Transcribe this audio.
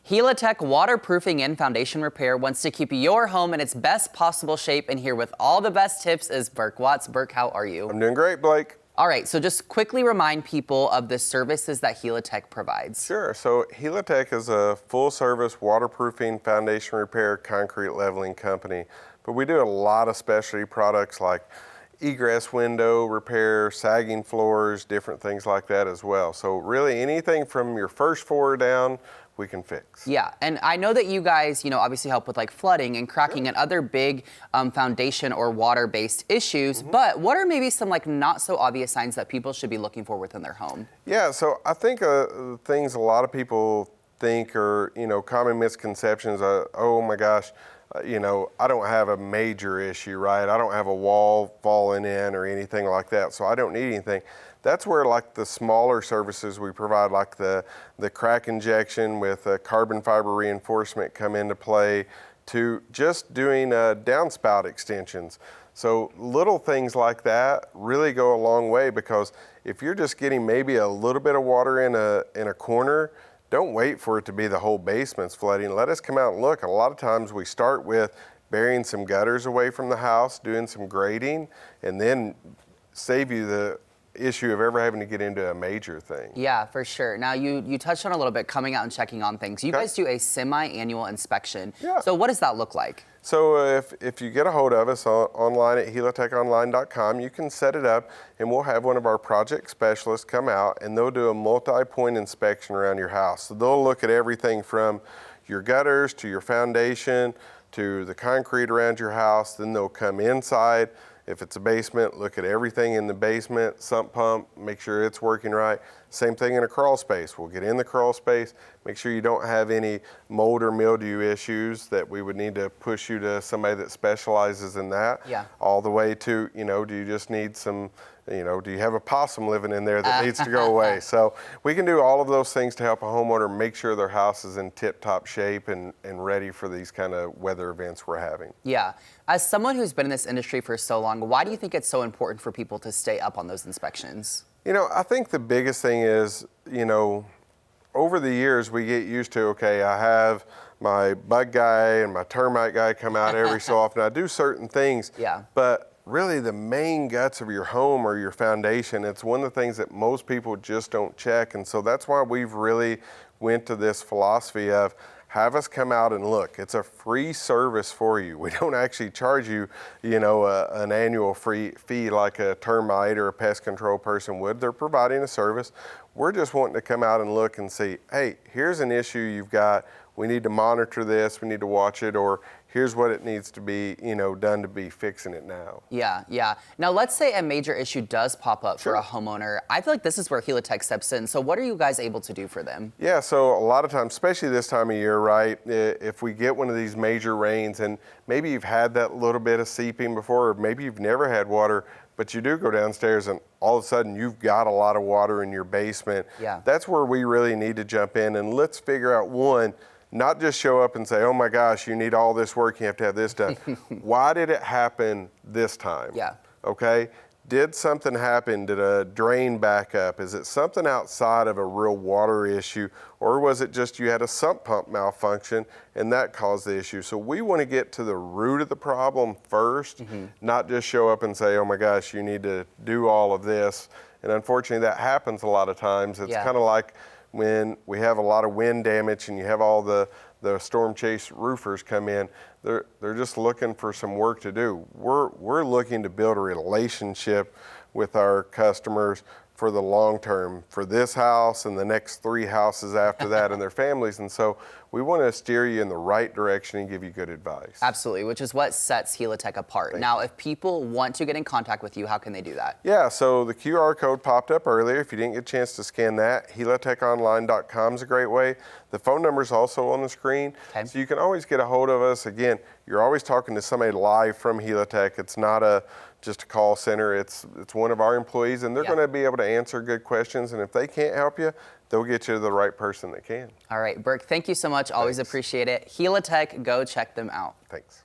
Helitech Waterproofing and Foundation Repair wants to keep your home in its best possible shape, and here with all the best tips is Burke Watts. Burke, how are you? I'm doing great, Blake. All right, so just quickly remind people of the services that Helitech provides. Sure, so Helitech is a full-service waterproofing, foundation repair, concrete leveling company, but we do a lot of specialty products like egress window repair, sagging floors, different things like that as well. So really anything from your first floor down, we can fix. Yeah, and I know that you guys, obviously help with like flooding and cracking and other big foundation or water-based issues, but what are maybe some like not so obvious signs that people should be looking for within their home? Yeah, so I think things a lot of people think are, common misconceptions are, oh my gosh, I don't have a major issue, right? I don't have a wall falling in or anything like that, so I don't need anything. That's where like the smaller services we provide, like the crack injection with carbon fiber reinforcement come into play, to just doing downspout extensions. So little things like that really go a long way, because if you're just getting maybe a little bit of water in a corner, don't wait for it to be the whole basement's flooding. Let us come out and look. A lot of times we start with burying some gutters away from the house, doing some grading, and then save you the issue of ever having to get into a major thing. Yeah, for sure. Now you touched on a little bit coming out and checking on things. You guys do a semi-annual inspection. Yeah. So what does that look like? So if you get a hold of us online at helitechonline.com, you can set it up and we'll have one of our project specialists come out and they'll do a multi-point inspection around your house. So they'll look at everything from your gutters to your foundation to the concrete around your house. Then they'll come inside. If it's a basement, look at everything in the basement, sump pump, make sure it's working right. Same thing in a crawl space. We'll get in the crawl space, make sure you don't have any mold or mildew issues that we would need to push you to somebody that specializes in that. Yeah. All the way to, do you just need some, do you have a possum living in there that needs to go away? So we can do all of those things to help a homeowner make sure their house is in tip-top shape and ready for these kind of weather events we're having. Yeah. As someone who's been in this industry for so long, why do you think it's so important for people to stay up on those inspections? I think the biggest thing is, over the years we get used to, okay, I have my bug guy and my termite guy come out every so often. I do certain things, but really the main guts of your home or your foundation, it's one of the things that most people just don't check. And so that's why we've really went to this philosophy of have us come out and look. It's a free service for you. We don't actually charge you, an annual fee like a termite or a pest control person would. They're providing a service. We're just wanting to come out and look and see, hey, here's an issue you've got. We need to monitor this. We need to watch it, or here's what it needs to be, done to be fixing it now. Yeah. Now, let's say a major issue does pop up for a homeowner. I feel like this is where Helitech steps in. So what are you guys able to do for them? Yeah, so a lot of times, especially this time of year, right, if we get one of these major rains and maybe you've had that little bit of seeping before, or maybe you've never had water, but you do go downstairs and all of a sudden you've got a lot of water in your basement. Yeah. That's where we really need to jump in and let's figure out, one, not just show up and say, oh my gosh, you need all this work, you have to have this done. Why did it happen this time? Yeah. Okay, did something happen? Did a drain back up? Is it something outside of a real water issue? Or was it just you had a sump pump malfunction and that caused the issue? So we want to get to the root of the problem first, not just show up and say, oh my gosh, you need to do all of this. And unfortunately that happens a lot of times. It's kind of like when we have a lot of wind damage and you have all the storm chase roofers come in, they're just looking for some work to do. We're looking to build a relationship with our customers for the long term, for this house and the next 3 houses after that and their families. And so we want to steer you in the right direction and give you good advice. Absolutely, which is what sets Helitech apart. Now, if people want to get in contact with you, how can they do that? Yeah, so the QR code popped up earlier. If you didn't get a chance to scan that, helitechonline.com is a great way. The phone number is also on the screen. Okay. So you can always get a hold of us. Again, you're always talking to somebody live from Helitech. It's not just a call center. It's one of our employees, and they're going to be able to answer good questions. And if they can't help you, they'll get you to the right person that can. All right, Burke, thank you so much. Always appreciate it. Helitech, go check them out. Thanks.